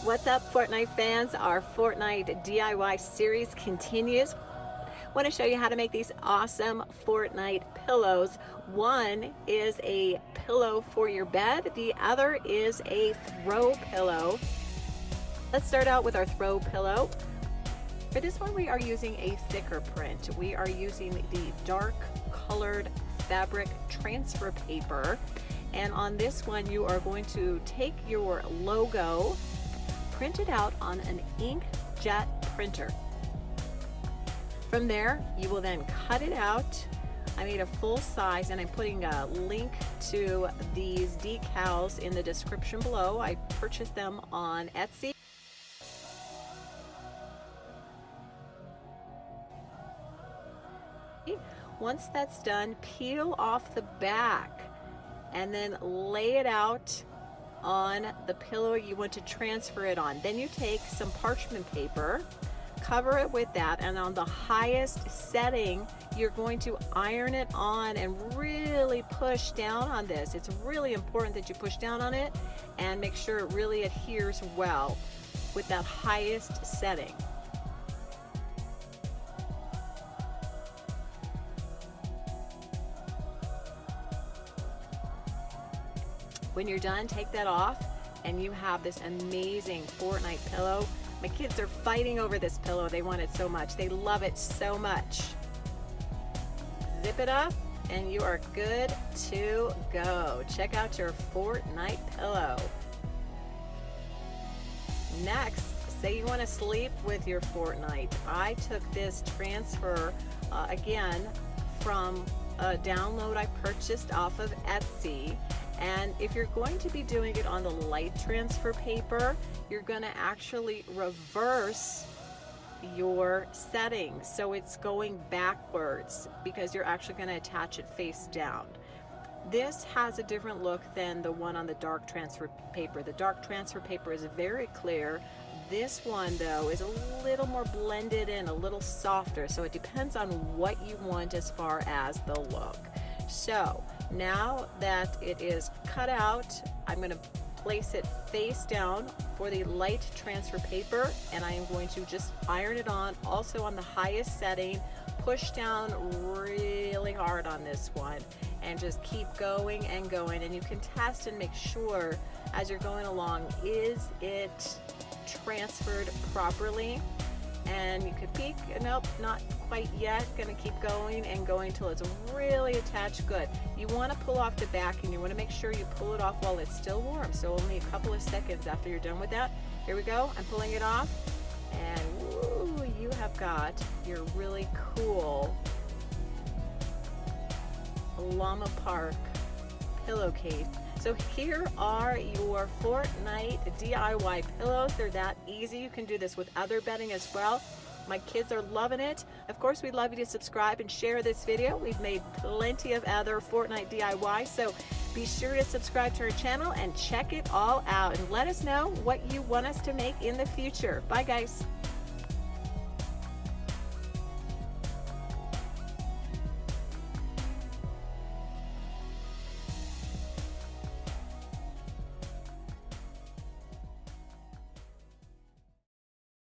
What's up, Fortnite fans? Our Fortnite DIY series continues. I want to show you how to make these awesome Fortnite pillows. One is a pillow for your bed. The other is a throw pillow. Let's start out with our throw pillow. For this one, we are using a thicker print. We are using the dark colored fabric transfer paper. And on this one, you are going to take your logo, print it out on an inkjet printer. From there, you will then cut it out. I made a full size, and I'm putting a link to these decals in the description below. I purchased them on Etsy. Once that's done, peel off the back and then lay it out on the pillow you want to transfer it on. Then you take some parchment paper, cover it with that, and on the highest setting, you're going to iron it on and really push down on this. It's really important that you push down on it and make sure it really adheres well with that highest setting. When you're done, take that off and you have this amazing Fortnite pillow. My kids are fighting over this pillow. They want it so much. They love it so much. Zip it up and you are good to go. Check out your Fortnite pillow. Next, say you want to sleep with your Fortnite. I took this transfer again from a download I purchased off of Etsy. And if you're going to be doing it on the light transfer paper, you're going to actually reverse your settings. So it's going backwards because you're actually going to attach it face down. This has a different look than the one on the dark transfer paper. The dark transfer paper is very clear. This one, though, is a little more blended in, a little softer. So it depends on what you want as far as the look. So now that it is cut out, I'm going to place it face down for the light transfer paper, and I am going to just iron it on, also on the highest setting. Push down really hard on this one and just keep going and going, and you can test and make sure as you're going along, is it transferred properly? And you could peek, nope, not quite yet. Gonna keep going and going till it's really attached good. You wanna pull off the back and you wanna make sure you pull it off while it's still warm. So only a couple of seconds after you're done with that. Here we go, I'm pulling it off. And woo, you have got your really cool Llama Park pillowcase. So here are your Fortnite DIY pillows. They're that easy. You can do this with other bedding as well. My kids are loving it. Of course, we'd love you to subscribe and share this video. We've made plenty of other Fortnite DIY, so be sure to subscribe to our channel and check it all out and let us know what you want us to make in the future. Bye, guys.